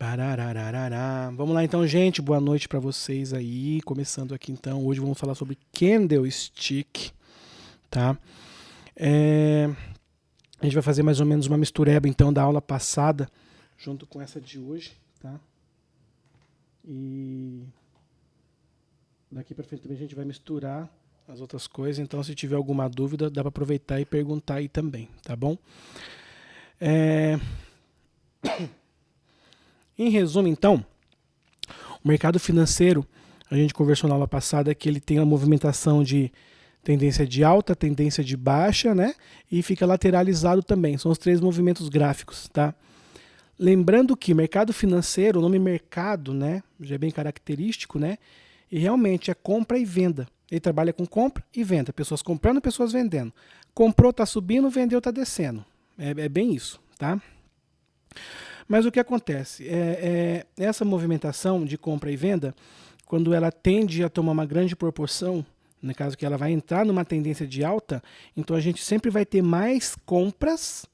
Pararararará. Vamos lá então, gente. Boa noite para vocês aí. Começando aqui então. Hoje vamos falar sobre candlestick, tá? A gente vai fazer mais ou menos uma mistureba então da aula passada junto com essa de hoje, tá? E daqui para frente também a gente vai misturar as outras coisas. Então, se tiver alguma dúvida, dá para aproveitar e perguntar aí também, tá bom? Em resumo, então, o mercado financeiro, a gente conversou na aula passada que ele tem uma movimentação de tendência de alta, tendência de baixa, né? E fica lateralizado também. São os três movimentos gráficos, tá? Lembrando que mercado financeiro, o nome mercado, né? Já é bem característico, né? E realmente é compra e venda. Ele trabalha com compra e venda. Pessoas comprando, pessoas vendendo. Comprou, tá subindo, vendeu, tá descendo. É bem isso, tá? Mas o que acontece? Essa movimentação de compra e venda, quando ela tende a tomar uma grande proporção, no caso que ela vai entrar numa tendência de alta, então a gente sempre vai ter mais compras,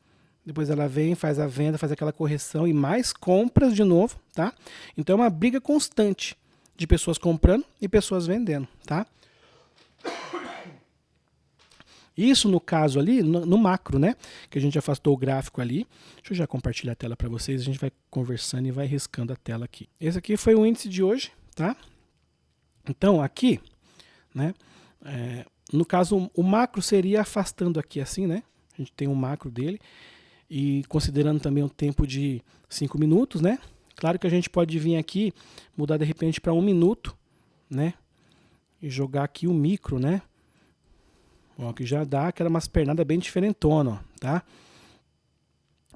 depois ela vem, faz a venda, faz aquela correção e mais compras de novo, tá? Então é uma briga constante de pessoas comprando e pessoas vendendo, tá? Isso no caso ali, no macro, né? Que a gente afastou o gráfico ali. Deixa eu já compartilhar a tela para vocês. A gente vai conversando e vai riscando a tela aqui. Esse aqui foi o índice de hoje, tá? Então aqui, né? No caso, o macro seria afastando aqui assim, né? A gente tem um macro dele. E considerando também o tempo de 5 minutos, né? Claro que a gente pode vir aqui, mudar de repente para 1 minuto, né? E jogar aqui o micro, né? Ó, que já dá aquela umas pernadas bem diferentona, ó, tá?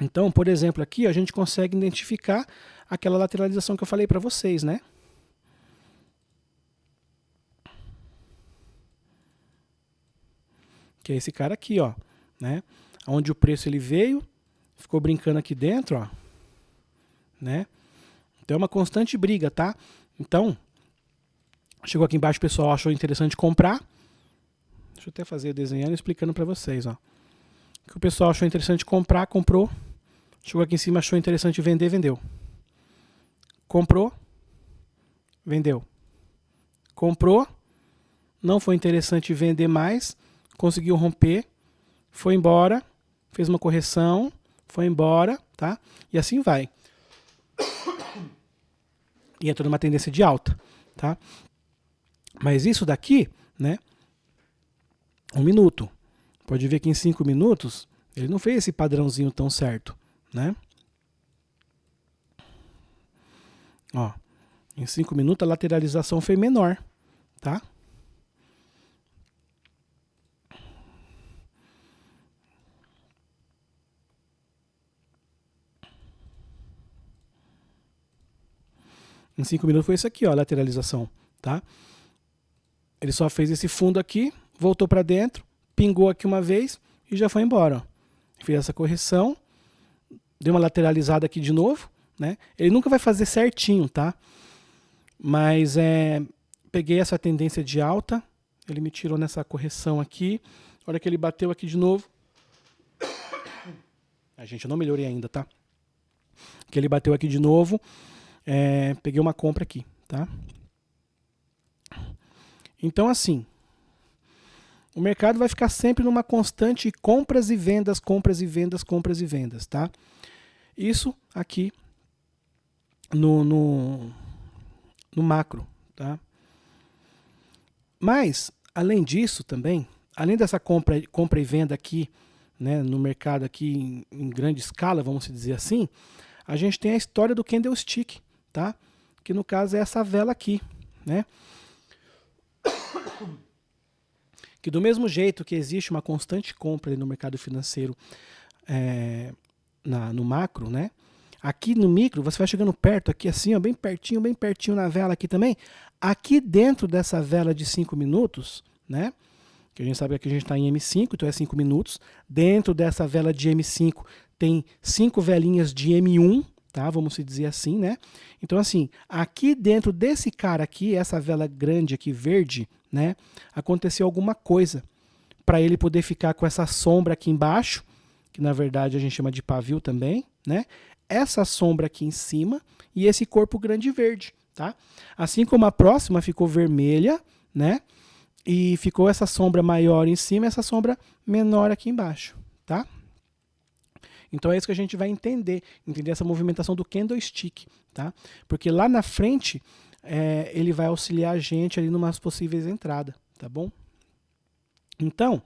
Então, por exemplo, aqui ó, a gente consegue identificar aquela lateralização que eu falei para vocês, né? Que é esse cara aqui, ó, né? Onde o preço ele veio, ficou brincando aqui dentro, ó, né? Então é uma constante briga, tá? Então, chegou aqui embaixo, o pessoal achou interessante comprar. Deixa eu até fazer desenhando e explicando para vocês, ó. Que o pessoal achou interessante comprar, comprou. Chegou aqui em cima, achou interessante vender, vendeu. Comprou, vendeu. Comprou, não foi interessante vender mais, conseguiu romper, foi embora, fez uma correção, foi embora, tá? E assim vai. E entrou numa tendência de alta, tá? Mas isso daqui, né? 1 minuto. Pode ver que em 5 minutos ele não fez esse padrãozinho tão certo, né? Ó, em 5 minutos a lateralização foi menor, tá? Em 5 minutos foi isso aqui, ó, a lateralização, tá? Ele só fez esse fundo aqui, voltou para dentro, pingou aqui uma vez e já foi embora, ó. Fez essa correção, deu uma lateralizada aqui de novo, né? Ele nunca vai fazer certinho, tá? Mas peguei essa tendência de alta, ele me tirou nessa correção aqui, a hora que ele bateu aqui de novo, gente, eu não melhorei ainda, tá? Que ele bateu aqui de novo, peguei uma compra aqui, tá? Então assim, o mercado vai ficar sempre numa constante compras e vendas, compras e vendas, compras e vendas, tá? Isso aqui no macro, tá? Mas, além disso também, além dessa compra e venda aqui, né, no mercado aqui em grande escala, vamos dizer assim, a gente tem a história do candlestick, tá? Que no caso é essa vela aqui, né? Que do mesmo jeito que existe uma constante compra no mercado financeiro no macro, né? Aqui no micro, você vai chegando perto, aqui assim, ó, bem pertinho na vela aqui também. Aqui dentro dessa vela de 5 minutos, né? Que a gente sabe que a gente está em M5, então é 5 minutos. Dentro dessa vela de M5 tem 5 velinhas de M1, tá? Vamos dizer assim, né? Então assim, aqui dentro desse cara aqui, essa vela grande aqui, verde, né? Aconteceu alguma coisa para ele poder ficar com essa sombra aqui embaixo, que na verdade a gente chama de pavio também, né? essa sombra aqui em cima e esse corpo grande verde, tá? Assim como a próxima ficou vermelha, né? E ficou essa sombra maior em cima e essa sombra menor aqui embaixo, tá? Então é isso que a gente vai entender essa movimentação do candlestick, tá? Porque lá na frente ele vai auxiliar a gente ali numas possíveis entradas, tá bom? Então,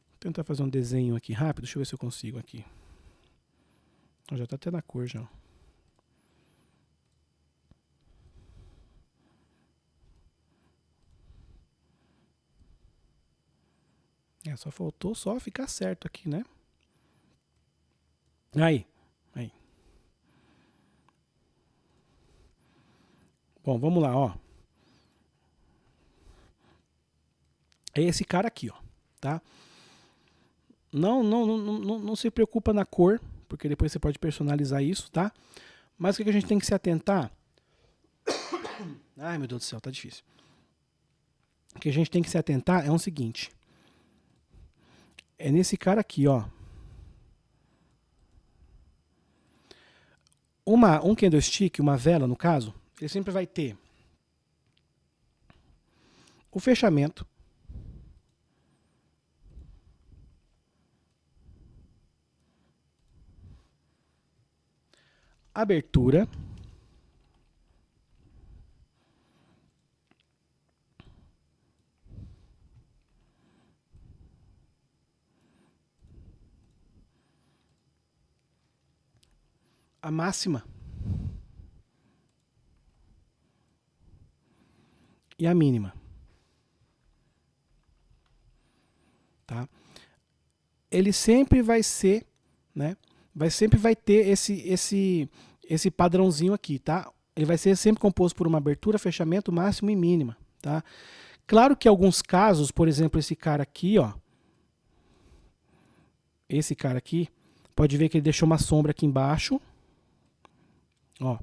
vou tentar fazer um desenho aqui rápido, deixa eu ver se eu consigo aqui. Já está até na cor já. Só faltou só ficar certo aqui, né? Aí. Bom, vamos lá, ó. É esse cara aqui, ó, tá? Não se preocupa na cor, porque depois você pode personalizar isso, tá? Mas o que a gente tem que se atentar? Ai, meu Deus do céu, tá difícil. O que a gente tem que se atentar é o seguinte. É nesse cara aqui, ó. Um candlestick, uma vela, no caso, ele sempre vai ter o fechamento, abertura, a máxima e a mínima. Tá? Ele sempre vai ser, né? Sempre vai ter esse padrãozinho aqui, tá? Ele vai ser sempre composto por uma abertura, fechamento, máximo e mínima, tá? Claro que em alguns casos, por exemplo, esse cara aqui, ó, esse cara aqui, pode ver que ele deixou uma sombra aqui embaixo, ó,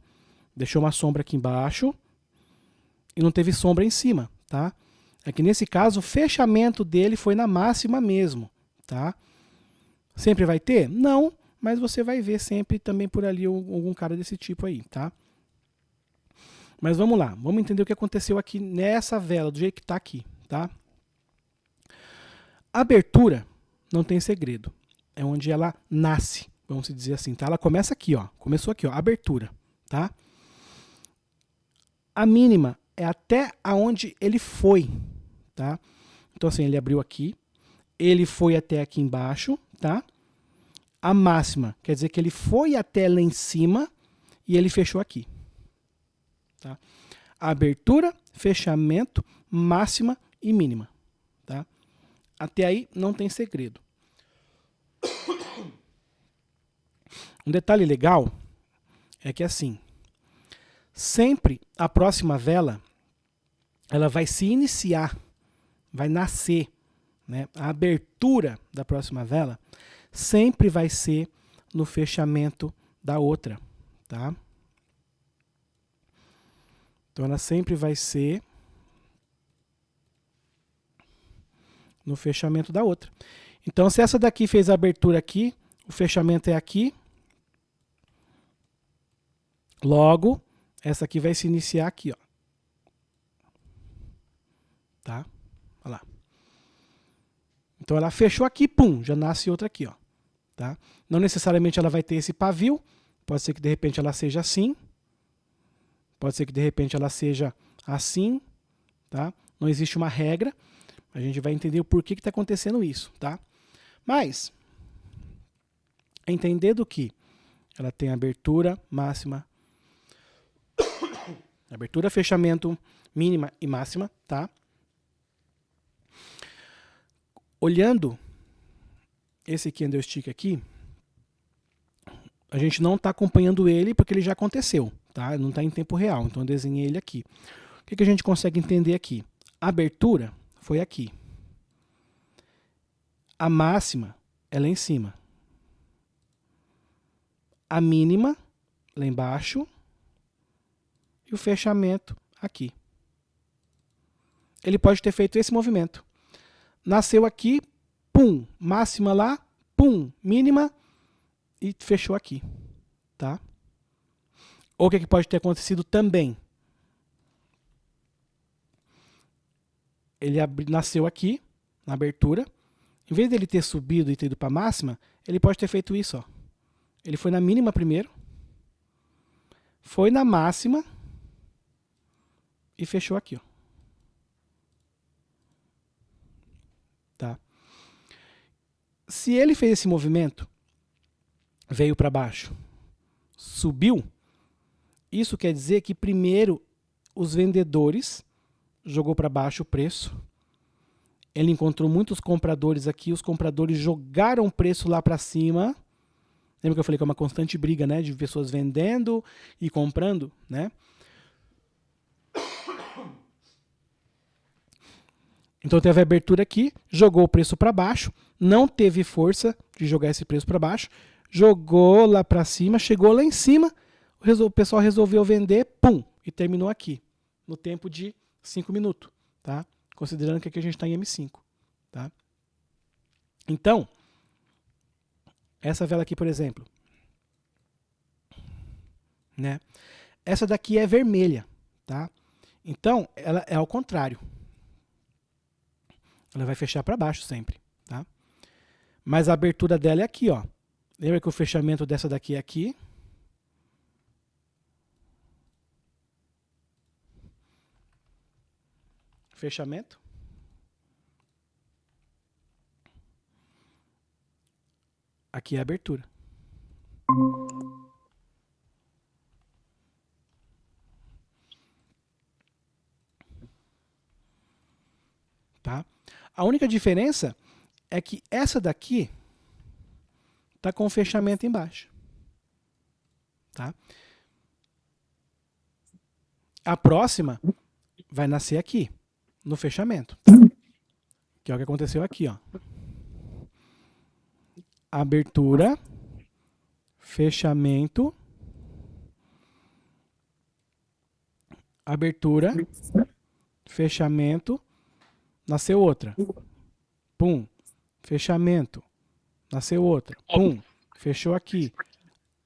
deixou uma sombra aqui embaixo e não teve sombra em cima, tá? É que nesse caso o fechamento dele foi na máxima mesmo, tá? Sempre vai ter? Não, mas você vai ver sempre também por ali algum cara desse tipo aí, tá? Mas vamos lá, vamos entender o que aconteceu aqui nessa vela, do jeito que está aqui, tá? A abertura não tem segredo, é onde ela nasce, vamos dizer assim, tá? Ela começa aqui, ó, começou aqui, ó, abertura, tá? A mínima é até aonde ele foi, tá? Então assim, ele abriu aqui, ele foi até aqui embaixo, tá? A máxima quer dizer que ele foi até lá em cima e ele fechou aqui. Tá? Abertura, fechamento, máxima e mínima. Tá? Até aí não tem segredo. Um detalhe legal é que assim, sempre a próxima vela ela vai se iniciar, vai nascer, né? A abertura da próxima vela sempre vai ser no fechamento da outra, tá? Então ela sempre vai ser no fechamento da outra. Então se essa daqui fez a abertura aqui, o fechamento é aqui, logo essa aqui vai se iniciar aqui, ó. Tá? Olha lá. Então ela fechou aqui, pum, já nasce outra aqui, ó. Tá? Não necessariamente ela vai ter esse pavio, pode ser que de repente ela seja assim, pode ser que de repente ela seja assim, tá? Não existe uma regra, a gente vai entender o porquê que está acontecendo isso, tá? Mas, entendendo que ela tem abertura máxima, abertura, fechamento, mínima e máxima, tá? Olhando esse candlestick aqui, a gente não está acompanhando ele porque ele já aconteceu, tá? Não está em tempo real, então eu desenhei ele aqui. O que a gente consegue entender aqui? A abertura foi aqui. A máxima é lá em cima. A mínima lá embaixo. E o fechamento aqui. Ele pode ter feito esse movimento. Nasceu aqui, pum, máxima lá, pum, mínima, e fechou aqui, tá? Ou o que pode ter acontecido também? Ele nasceu aqui, na abertura. Em vez dele ter subido e ter ido para a máxima, ele pode ter feito isso, ó. Ele foi na mínima primeiro, foi na máxima e fechou aqui, ó. Tá? Se ele fez esse movimento, veio para baixo, subiu, isso quer dizer que primeiro os vendedores jogou para baixo o preço. Ele encontrou muitos compradores aqui, os compradores jogaram o preço lá para cima. Lembra que eu falei que é uma constante briga, né, de pessoas vendendo e comprando, né? Então teve a abertura aqui, jogou o preço para baixo, não teve força de jogar esse preço para baixo, jogou lá para cima, chegou lá em cima, o pessoal resolveu vender, pum, e terminou aqui, no tempo de 5 minutos, tá? Considerando que aqui a gente está em M5, tá? Então, essa vela aqui, por exemplo, né? Essa daqui é vermelha, tá? Então, ela é ao contrário. Ela vai fechar para baixo sempre, tá? Mas a abertura dela é aqui, ó. Lembra que o fechamento dessa daqui é aqui? Fechamento. Aqui é a abertura. Tá? A única diferença é que essa daqui está com o fechamento embaixo. Tá? A próxima vai nascer aqui, no fechamento. Tá? Que é o que aconteceu aqui, ó. Abertura, fechamento, abertura, fechamento, nasceu outra. Pum, fechamento, nasceu outra. Pum, fechou aqui.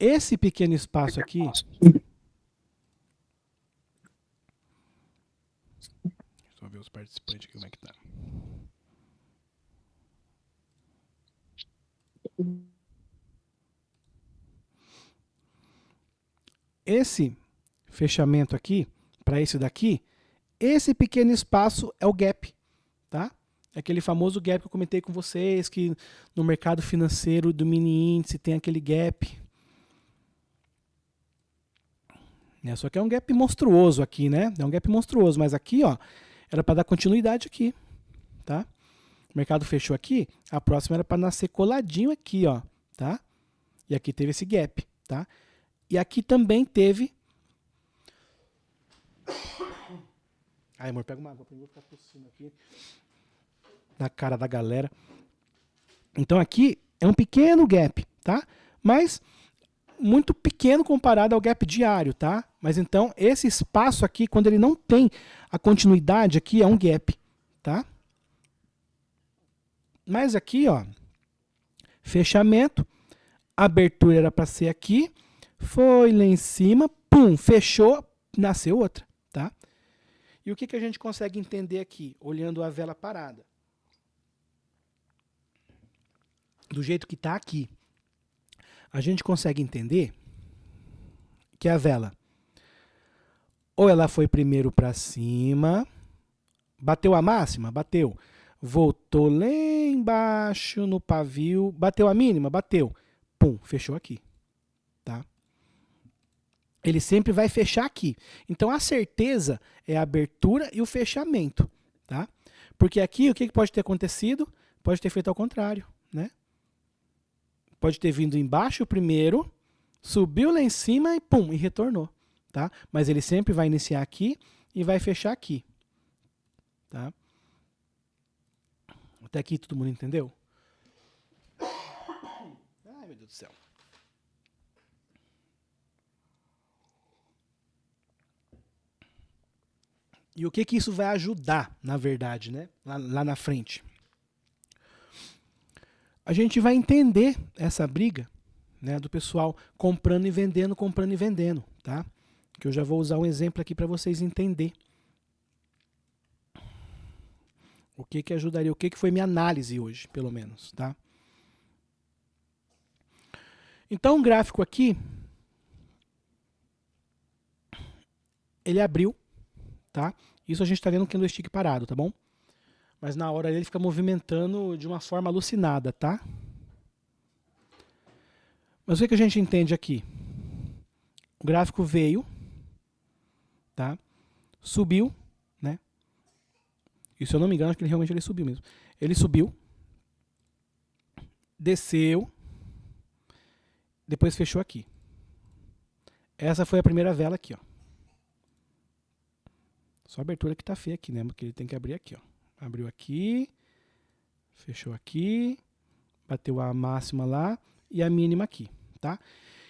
Esse pequeno espaço aqui, deixa eu ver os participantes aqui como é que tá. Esse fechamento aqui, para esse daqui, esse pequeno espaço é o gap, tá? É aquele famoso gap que eu comentei com vocês, que no mercado financeiro do mini índice tem aquele gap. Só que é um gap monstruoso aqui, né? É um gap monstruoso, mas aqui, ó, era para dar continuidade aqui, tá? O mercado fechou aqui, a próxima era para nascer coladinho aqui, ó, tá? E aqui teve esse gap, tá? E aqui também teve... Ai, amor, pega uma água pra mim, vou ficar tossindo aqui na cara da galera. Então aqui é um pequeno gap, tá? Mas muito pequeno comparado ao gap diário, tá? Mas então esse espaço aqui, quando ele não tem a continuidade aqui, é um gap, tá? Mas aqui, ó, fechamento, abertura era para ser aqui, foi lá em cima, pum, fechou, nasceu outra, tá? E o que a gente consegue entender aqui, olhando a vela parada? Do jeito que está aqui, a gente consegue entender que a vela, ou ela foi primeiro para cima, bateu a máxima? Bateu. Voltou lá embaixo no pavio, bateu a mínima? Bateu. Pum, fechou aqui. Tá? Ele sempre vai fechar aqui. Então a certeza é a abertura e o fechamento. Tá? Porque aqui o que pode ter acontecido? Pode ter feito ao contrário. Né? Pode ter vindo embaixo primeiro, subiu lá em cima e pum, e retornou. Tá? Mas ele sempre vai iniciar aqui e vai fechar aqui. Tá? Até aqui todo mundo entendeu? Ai, meu Deus do céu. E o que isso vai ajudar, na verdade, né? Lá na frente? A gente vai entender essa briga, né, do pessoal comprando e vendendo, tá? Que eu já vou usar um exemplo aqui para vocês entenderem o que que ajudaria, o que que foi minha análise hoje, pelo menos, tá? Então o gráfico aqui, ele abriu, tá? Isso a gente está vendo um candlestick parado, tá bom? Mas na hora ele fica movimentando de uma forma alucinada, tá? Mas o que a gente entende aqui? O gráfico veio, tá? Subiu, né? E se eu não me engano, acho que ele realmente subiu mesmo. Ele subiu, desceu, depois fechou aqui. Essa foi a primeira vela aqui, ó. Só a abertura que tá feia aqui, né? Porque ele tem que abrir aqui, ó. Abriu aqui, fechou aqui, bateu a máxima lá e a mínima aqui, tá?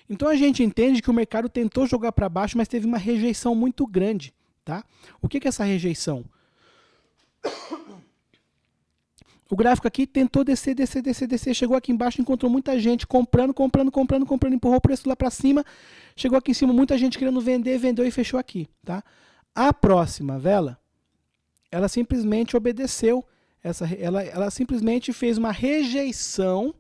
Então a gente entende que o mercado tentou jogar para baixo, mas teve uma rejeição muito grande, tá? O que que é essa rejeição? O gráfico aqui tentou descer, chegou aqui embaixo, encontrou muita gente comprando, empurrou o preço lá para cima, chegou aqui em cima, muita gente querendo vender, vendeu e fechou aqui, tá? A próxima vela, ela simplesmente obedeceu, ela simplesmente fez uma rejeição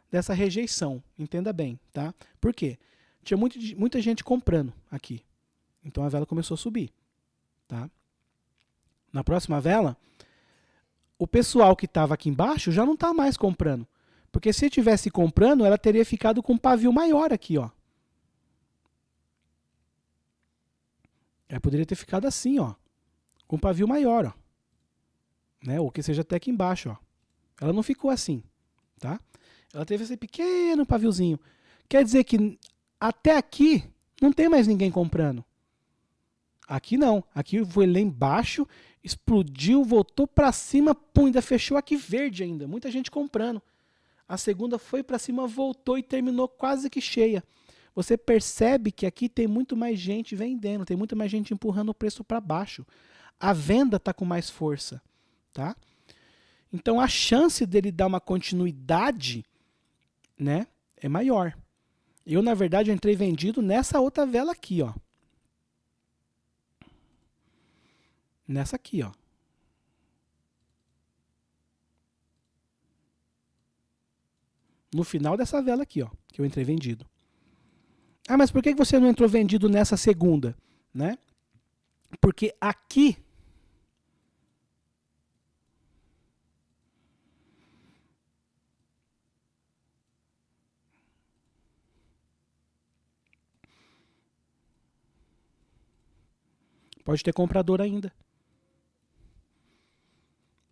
dessa rejeição, entenda bem, tá? Por quê? Tinha muita gente comprando aqui, então a vela começou a subir, tá? Na próxima vela, o pessoal que estava aqui embaixo já não está mais comprando. Porque se estivesse comprando, ela teria ficado com um pavio maior aqui, ó. Ela poderia ter ficado assim, ó. Com um pavio maior, ó. Né? Ou que seja até aqui embaixo, ó. Ela não ficou assim, tá? Ela teve esse pequeno paviozinho. Quer dizer que até aqui não tem mais ninguém comprando. Aqui não. Aqui foi lá embaixo, explodiu, voltou para cima, pum, ainda fechou aqui verde ainda. Muita gente comprando. A segunda foi para cima, voltou e terminou quase que cheia. Você percebe que aqui tem muito mais gente vendendo, tem muito mais gente empurrando o preço para baixo. A venda está com mais força, tá? Então a chance dele dar uma continuidade, né, é maior. Eu, na verdade, entrei vendido nessa outra vela aqui, ó. Nessa aqui, ó. No final dessa vela aqui, ó, que eu entrei vendido. Ah, mas por que você não entrou vendido nessa segunda, né? Porque aqui pode ter comprador ainda.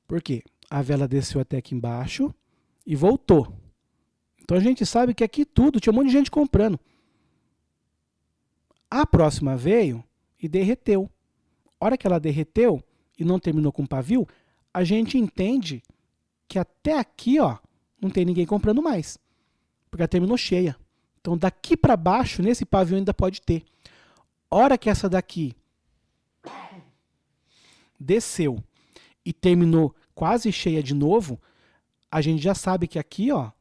Por quê? A vela desceu até aqui embaixo e voltou. Então a gente sabe que aqui tudo, tinha um monte de gente comprando. A próxima veio e derreteu. A hora que ela derreteu e não terminou com pavio, a gente entende que até aqui, ó, não tem ninguém comprando mais. Porque ela terminou cheia. Então daqui para baixo, nesse pavio ainda pode ter. A hora que essa daqui desceu e terminou quase cheia de novo, a gente já sabe que aqui, ó,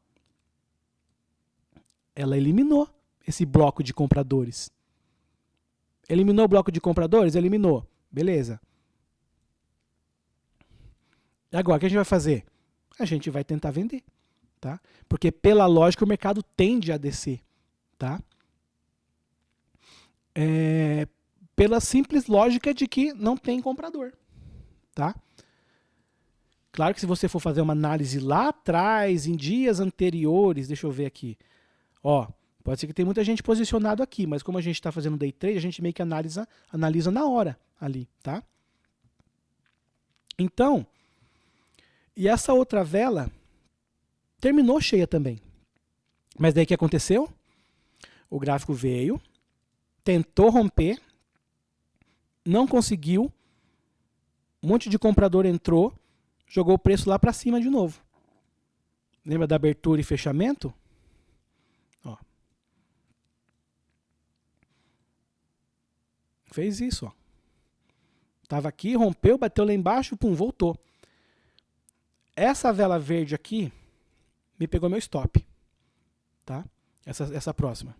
ela eliminou esse bloco de compradores. Eliminou o bloco de compradores? Eliminou. Beleza. E agora, o que a gente vai fazer? A gente vai tentar vender, tá? Porque pela lógica o mercado tende a descer, tá? Pela simples lógica de que não tem comprador, tá? Claro que se você for fazer uma análise lá atrás, em dias anteriores, deixa eu ver aqui, ó, pode ser que tenha muita gente posicionado aqui, mas como a gente está fazendo day trade, a gente meio que analisa na hora ali, tá? Então, e essa outra vela terminou cheia também. Mas daí o que aconteceu? O gráfico veio, tentou romper, não conseguiu, um monte de comprador entrou, jogou o preço lá para cima de novo. Lembra da abertura e fechamento? Ó. Fez isso, ó. Tava aqui, rompeu, bateu lá embaixo, pum, voltou. Essa vela verde aqui me pegou meu stop, tá? essa próxima.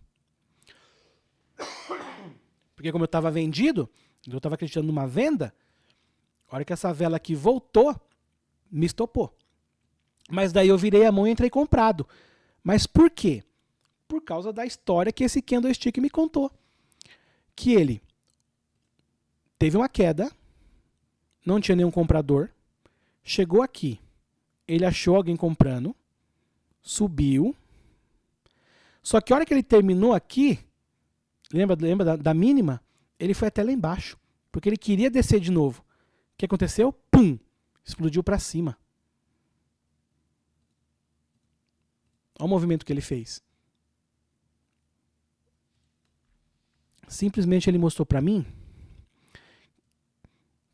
Porque como eu estava vendido, eu estava acreditando numa venda, a hora que essa vela aqui voltou, me estopou. Mas daí eu virei a mão e entrei comprado. Mas por quê? Por causa da história que esse candlestick me contou. Que ele teve uma queda, não tinha nenhum comprador, chegou aqui, ele achou alguém comprando, subiu, só que a hora que ele terminou aqui, lembra da mínima? Ele foi até lá embaixo, porque ele queria descer de novo. O que aconteceu? Pum! Explodiu para cima. Olha o movimento que ele fez. Simplesmente ele mostrou para mim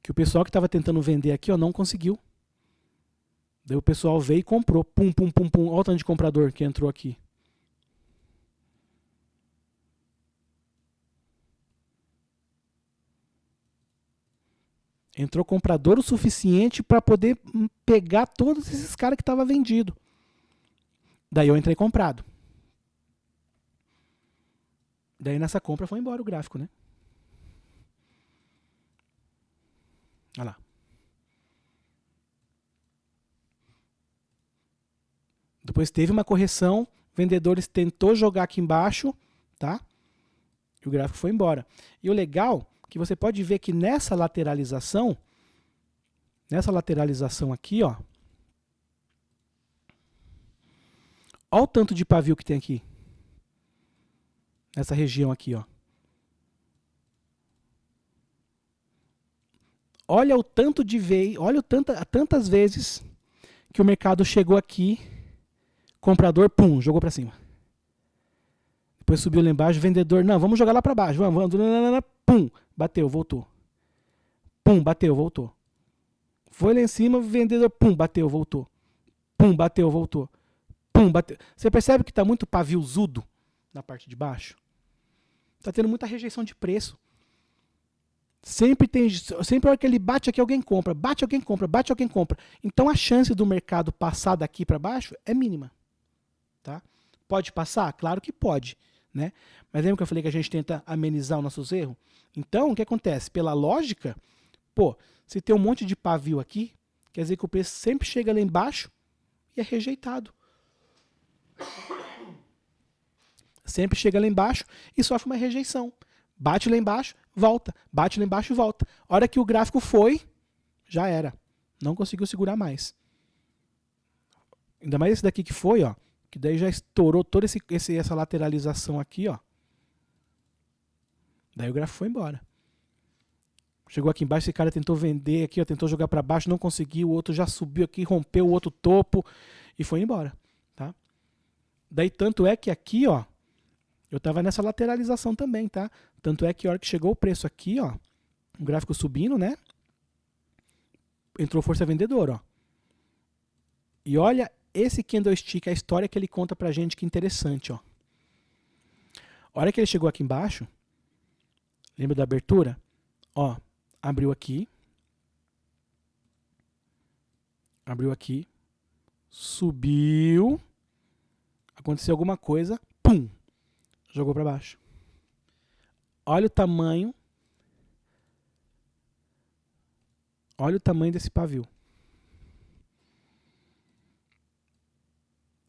que o pessoal que estava tentando vender aqui, ó, não conseguiu. Daí o pessoal veio e comprou. Pum, pum, pum, pum. Olha o tanto de comprador que entrou aqui. Entrou comprador o suficiente para poder pegar todos esses caras que estavam vendidos. Daí eu entrei comprado. Daí nessa compra foi embora o gráfico, né? Olha lá. Depois teve uma correção, vendedores tentou jogar aqui embaixo, tá? E o gráfico foi embora. E o legal é que você pode ver que nessa lateralização aqui, ó, olha o tanto de pavio que tem aqui. Nessa região aqui, ó. Olha o tanto de vezes, olha tantas vezes que o mercado chegou aqui, comprador, pum, jogou para cima. Depois subiu lá embaixo, vendedor, não, vamos jogar lá para baixo, vamos, pum, bateu, voltou. Pum, bateu, voltou. Foi lá em cima, vendedor, pum, bateu, voltou. Pum, bateu, voltou. Pum, bateu. Você percebe que está muito paviozudo na parte de baixo? Está tendo muita rejeição de preço. Sempre a hora que ele bate aqui, alguém compra. Bate, alguém compra. Bate, alguém compra. Então a chance do mercado passar daqui para baixo é mínima. Tá? Pode passar? Claro que pode. Né? Mas lembra que eu falei que a gente tenta amenizar os nossos erros? Então, o que acontece? Pela lógica, pô, se tem um monte de pavio aqui, quer dizer que o preço sempre chega lá embaixo e é rejeitado. Sempre chega lá embaixo e sofre uma rejeição. Bate lá embaixo, volta. Bate lá embaixo e volta. A hora que o gráfico foi, já era. Não conseguiu segurar mais. Ainda mais esse daqui que foi, ó. Que daí já estourou toda essa lateralização aqui, ó. Daí o gráfico foi embora. Chegou aqui embaixo, esse cara tentou vender aqui, ó, tentou jogar para baixo, não conseguiu. O outro já subiu aqui, rompeu o outro topo e foi embora. Tá? Daí tanto é que aqui, ó, eu estava nessa lateralização também, tá? Tanto é que a hora que chegou o preço aqui, ó, o gráfico subindo, né? Entrou força vendedora, ó. E olha esse candlestick, a história que ele conta pra gente, que interessante, ó. A hora que ele chegou aqui embaixo, lembra da abertura? Ó, abriu aqui, subiu, aconteceu alguma coisa, pum, jogou para baixo. Olha o tamanho desse pavio.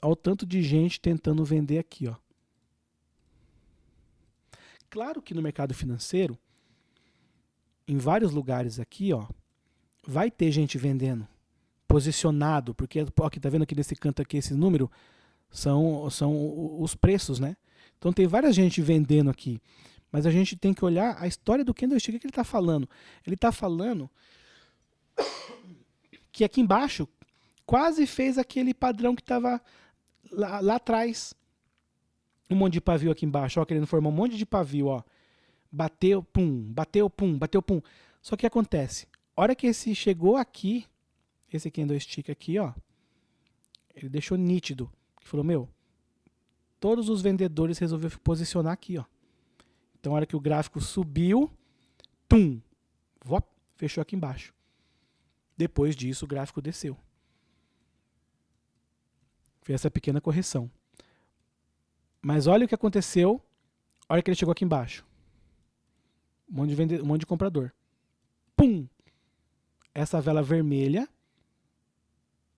Olha o tanto de gente tentando vender aqui, ó. Claro que no mercado financeiro, em vários lugares aqui, ó, vai ter gente vendendo, posicionado, porque aqui tá vendo aqui nesse canto aqui, esse número são os preços, né? Então tem várias gente vendendo aqui, mas a gente tem que olhar a história do candlestick. O que ele está falando? Ele está falando que aqui embaixo quase fez aquele padrão que estava lá atrás. Um monte de pavio aqui embaixo, ó, querendo formar um monte de pavio, ó. Bateu, pum, bateu, pum, bateu, pum. Só que acontece, a hora que esse chegou aqui, esse candlestick aqui, ó, ele deixou nítido. Ele falou, meu, todos os vendedores resolveram posicionar aqui, ó. Então, a hora que o gráfico subiu, tum, vop, fechou aqui embaixo. Depois disso, o gráfico desceu. Fez essa pequena correção. Mas olha o que aconteceu, a hora que ele chegou aqui embaixo. Um monte de comprador. Pum! Essa vela vermelha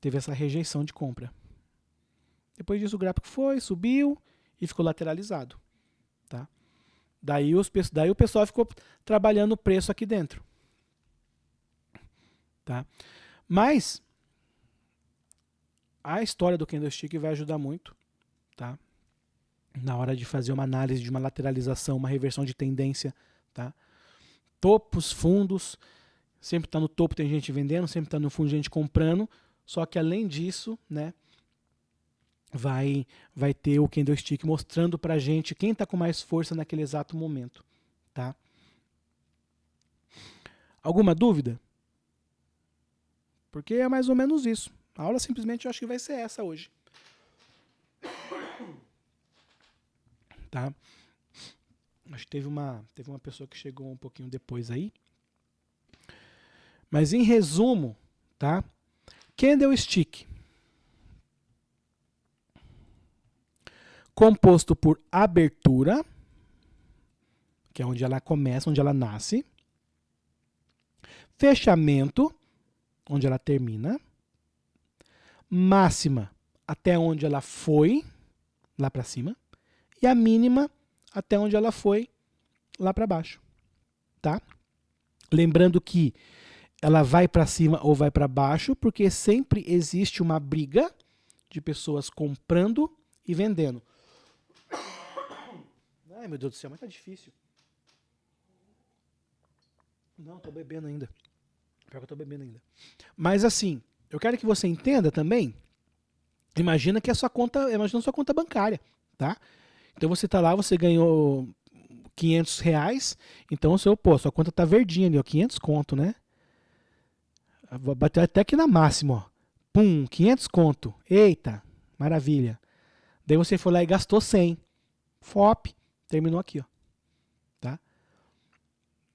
teve essa rejeição de compra. Depois disso o gráfico foi, subiu e ficou lateralizado. Tá? Daí o pessoal ficou trabalhando o preço aqui dentro. Tá? Mas a história do candlestick vai ajudar muito, tá? Na hora de fazer uma análise de uma lateralização, uma reversão de tendência. Tá? Topos, fundos, sempre está no topo, tem gente vendendo, sempre está no fundo, gente comprando. Só que além disso, né, vai ter o candlestick mostrando para a gente quem está com mais força naquele exato momento. Tá? Alguma dúvida? Porque é mais ou menos isso. A aula simplesmente eu acho que vai ser essa hoje. Tá? Acho que teve uma pessoa que chegou um pouquinho depois aí. Mas em resumo, tá? Candlestick composto por abertura, que é onde ela começa, onde ela nasce. Fechamento, onde ela termina. Máxima, até onde ela foi, lá para cima. E a mínima, até onde ela foi, lá para baixo. Tá? Lembrando que ela vai para cima ou vai para baixo, porque sempre existe uma briga de pessoas comprando e vendendo. Ai, meu Deus do céu, mas tá difícil. Não, tô bebendo ainda. Pior que eu tô bebendo ainda. Mas assim, eu quero que você entenda também. Imagina que a sua conta bancária, tá? Então você tá lá, você ganhou R$500, então sua conta tá verdinha ali, ó, 500 conto, né? Vou bater até aqui na máxima, ó. Pum, 500 conto. Eita, maravilha. Daí você foi lá e gastou 100. FOP, terminou aqui, ó. Tá?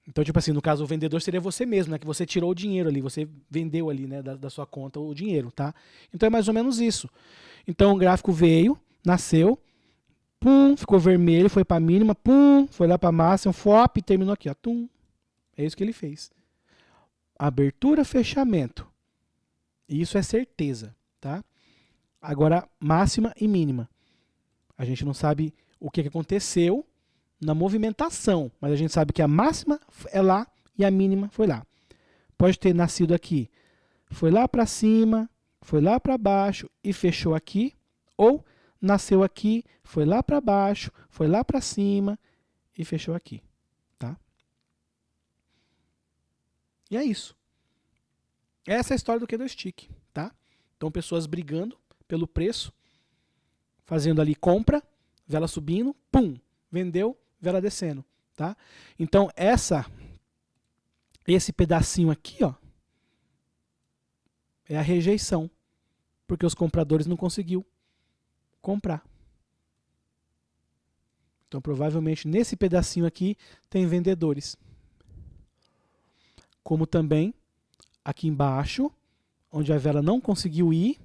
Então, tipo assim, no caso, o vendedor seria você mesmo, né? Que você tirou o dinheiro ali, você vendeu ali, né, da sua conta o dinheiro, tá? Então é mais ou menos isso. Então o gráfico veio, nasceu, pum, ficou vermelho, foi para mínima, pum, foi lá para máxima, FOP, terminou aqui, ó, tum. É isso que ele fez. Abertura, fechamento. Isso é certeza, tá? Agora, máxima e mínima. A gente não sabe o que aconteceu na movimentação, mas a gente sabe que a máxima é lá e a mínima foi lá. Pode ter nascido aqui, foi lá para cima, foi lá para baixo e fechou aqui, ou nasceu aqui, foi lá para baixo, foi lá para cima e fechou aqui, tá? E é isso. Essa é a história do candlestick, tá? Então pessoas brigando pelo preço, fazendo ali compra, vela subindo, pum, vendeu, vela descendo, tá? Então esse pedacinho aqui, ó, é a rejeição, porque os compradores não conseguiu comprar. Então provavelmente nesse pedacinho aqui tem vendedores. Como também aqui embaixo, onde a vela não conseguiu ir,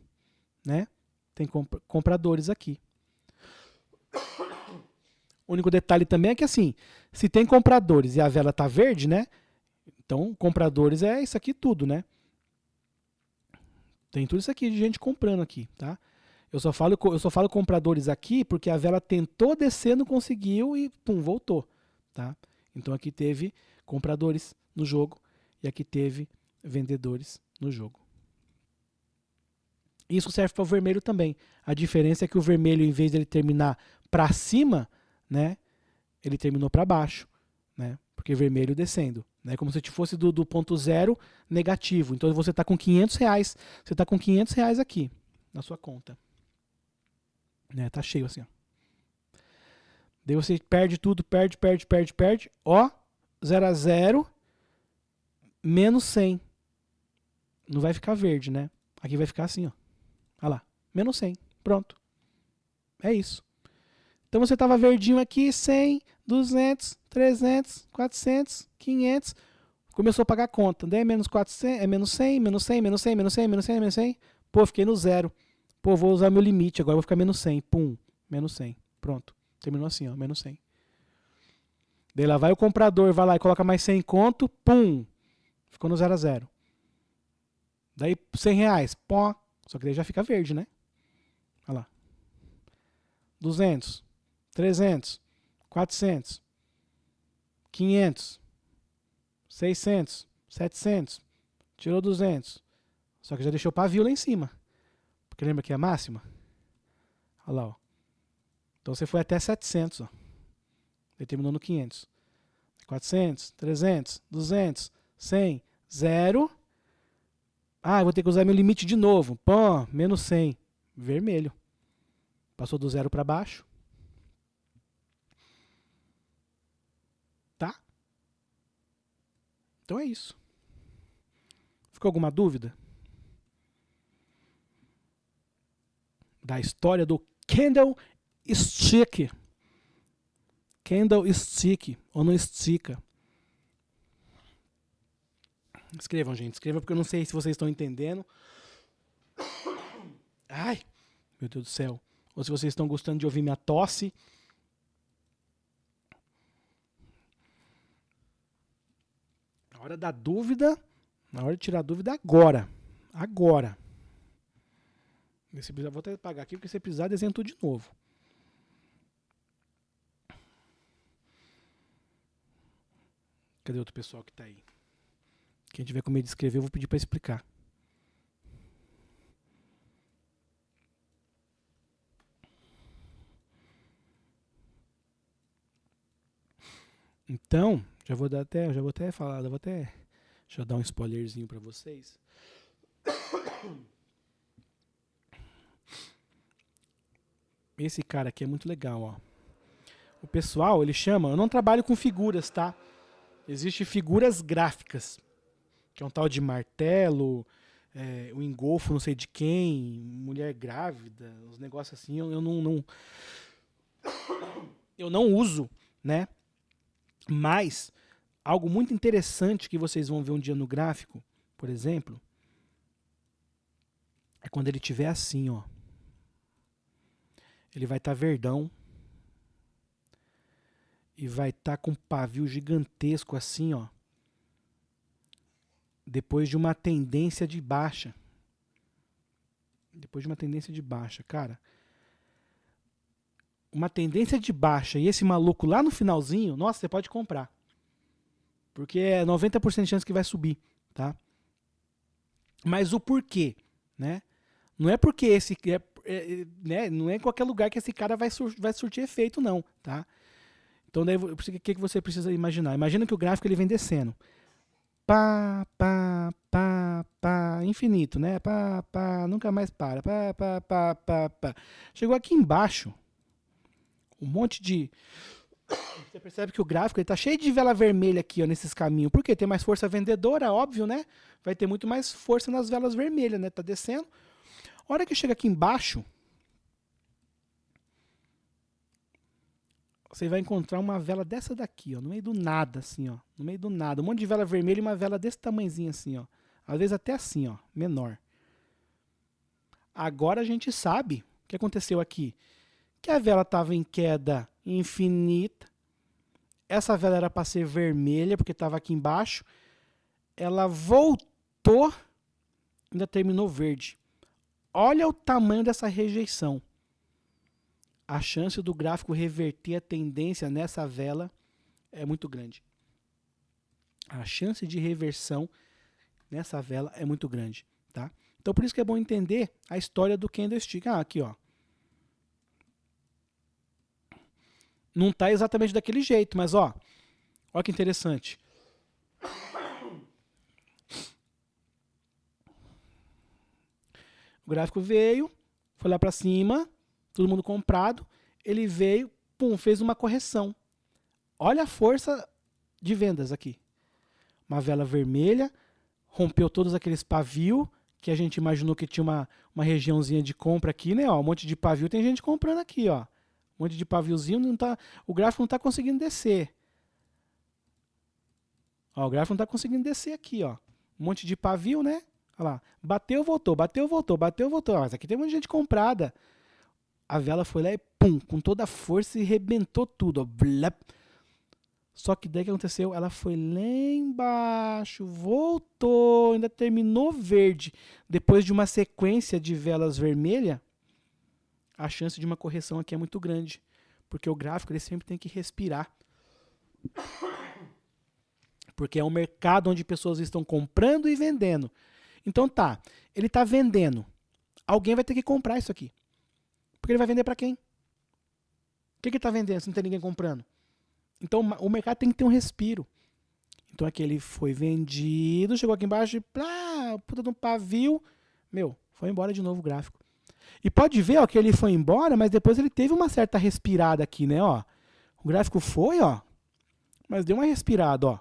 né? Tem compradores aqui. O único detalhe também é que assim, se tem compradores e a vela tá verde, né? Então, compradores é isso aqui tudo, né? Tem tudo isso aqui de gente comprando aqui, tá? Eu só falo compradores aqui porque a vela tentou descer, não conseguiu e pum, voltou, tá? Então aqui teve compradores no jogo e aqui teve vendedores no jogo. Isso serve para o vermelho também. A diferença é que o vermelho, em vez de ele terminar para cima, né, ele terminou para baixo, né? Porque vermelho descendo, né? Como se fosse do ponto zero negativo. Então você está com R$500, você está com R$500 aqui na sua conta, né? Tá cheio assim, ó. Daí você perde tudo, perde. Ó, 0 a 0 menos 100. Não vai ficar verde, né? Aqui vai ficar assim, ó. Olha lá, menos 100. Pronto. É isso. Então você estava verdinho aqui, 100, 200, 300, 400, 500. Começou a pagar a conta. Daí é menos 400, é menos 100, menos 100, menos 100, menos 100, menos 100, menos 100. Pô, fiquei no zero. Pô, vou usar meu limite, agora vou ficar menos 100. Pum, menos 100. Pronto. Terminou assim, ó, menos 100. Daí lá vai o comprador, vai lá e coloca mais 100 conto, pum, ficou no 0 a 0. Daí R$100, pó, só que daí já fica verde, né? Olha lá. 200, 300, 400, 500, 600, 700, tirou 200. Só que já deixou pavio lá em cima. Porque lembra que é a máxima? Olha lá, ó. Então você foi até 700, ó. Ele terminou no 500. 400, 300, 200, 100, 0. Ah, eu vou ter que usar meu limite de novo. Pô, menos 100. Vermelho. Passou do 0 para baixo. Tá? Então é isso. Ficou alguma dúvida? Da história do candlestick. Candlestick, ou não estica. Escrevam, gente. Escrevam porque eu não sei se vocês estão entendendo. Ai, meu Deus do céu. Ou se vocês estão gostando de ouvir minha tosse. Na hora da dúvida, na hora de tirar a dúvida, agora. Agora. Vou até apagar aqui, porque se precisar, desenho tudo de novo. Cadê outro pessoal que tá aí? Quem tiver com medo de escrever, eu vou pedir para explicar. Então, já vou até falar, deixa eu dar um spoilerzinho para vocês. Esse cara aqui é muito legal, ó. O pessoal, ele chama, eu não trabalho com figuras, tá? Existem figuras gráficas, que é um tal de martelo, o engolfo não sei de quem, mulher grávida, uns negócios assim, eu não uso, né? Mas algo muito interessante que vocês vão ver um dia no gráfico, por exemplo, é quando ele tiver assim, ó. Ele vai estar verdão e vai estar com um pavio gigantesco assim, ó. Depois de uma tendência de baixa. Depois de uma tendência de baixa, cara. Uma tendência de baixa e esse maluco lá no finalzinho, nossa, você pode comprar. Porque é 90% de chance que vai subir, tá? Mas o porquê, né? Não é porque esse né? Não é em qualquer lugar que esse cara vai surtir efeito, não, tá? Então, daí, o que você precisa imaginar? Imagina que o gráfico ele vem descendo. Pá, pá, pá, pá, infinito, né? Pá, pá, nunca mais para. Pá, pá, pá, pá, pá. Chegou aqui embaixo, um monte de... Você percebe que o gráfico está cheio de vela vermelha aqui, ó, nesses caminhos. Por quê? Tem mais força vendedora, óbvio, né? Vai ter muito mais força nas velas vermelhas, né? Tá descendo. A hora que chega aqui embaixo, você vai encontrar uma vela dessa daqui, ó, no meio do nada, assim, ó. No meio do nada. Um monte de vela vermelha e uma vela desse tamanhozinho, assim, ó. Às vezes até assim, ó, menor. Agora a gente sabe o que aconteceu aqui. Que a vela estava em queda infinita. Essa vela era para ser vermelha, porque estava aqui embaixo. Ela voltou, ainda terminou verde. Olha o tamanho dessa rejeição. A chance do gráfico reverter a tendência nessa vela é muito grande. A chance de reversão nessa vela é muito grande, tá? Então por isso que é bom entender a história do candlestick. Ah, aqui, ó. Não está exatamente daquele jeito, mas ó, olha que interessante. O gráfico veio, foi lá para cima, todo mundo comprado, ele veio, pum, fez uma correção. Olha a força de vendas aqui. Uma vela vermelha, rompeu todos aqueles pavios, que a gente imaginou que tinha uma regiãozinha de compra aqui, né? Ó, um monte de pavio, tem gente comprando aqui, ó. Um monte de paviozinho, não tá, o gráfico não está conseguindo descer. Ó, o gráfico não está conseguindo descer aqui, ó. Um monte de pavio, né? Olha lá. Bateu, voltou, bateu, voltou, bateu, voltou. Mas aqui tem muita gente comprada. A vela foi lá e pum, com toda a força e rebentou tudo. Ó. Blap. Só que daí o que aconteceu? Ela foi lá embaixo, voltou, ainda terminou verde. Depois de uma sequência de velas vermelhas, a chance de uma correção aqui é muito grande. Porque o gráfico ele sempre tem que respirar. Porque é um mercado onde pessoas estão comprando e vendendo. Então tá, ele está vendendo. Alguém vai ter que comprar isso aqui. Porque ele vai vender para quem? O que ele está vendendo se não tem ninguém comprando? Então o mercado tem que ter um respiro. Então aqui ele foi vendido, chegou aqui embaixo e plá, puta de um pavio. Meu, foi embora de novo o gráfico. E pode ver ó, que ele foi embora, mas depois ele teve uma certa respirada aqui, né? Ó. O gráfico foi, ó, mas deu uma respirada, ó.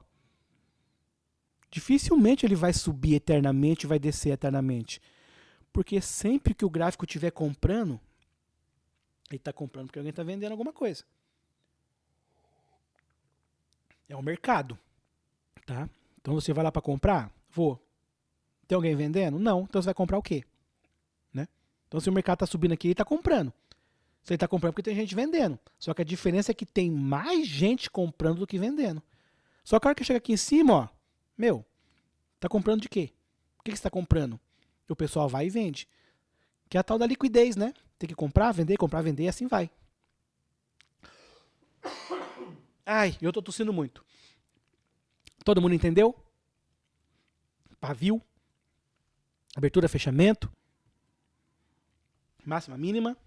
Dificilmente ele vai subir eternamente, vai descer eternamente. Porque sempre que o gráfico estiver comprando, ele está comprando porque alguém está vendendo alguma coisa. É o mercado. Tá? Então você vai lá para comprar? Vou. Tem alguém vendendo? Não. Então você vai comprar o quê? Né? Então se o mercado está subindo aqui, ele está comprando. Se ele está comprando porque tem gente vendendo. Só que a diferença é que tem mais gente comprando do que vendendo. Só que a hora que chega aqui em cima, ó, meu, tá comprando de quê? O que você está comprando? O pessoal vai e vende. Que é a tal da liquidez, né? Tem que comprar, vender e assim vai. Ai, eu tô tossindo muito. Todo mundo entendeu? Pavio, abertura, fechamento, máxima, mínima.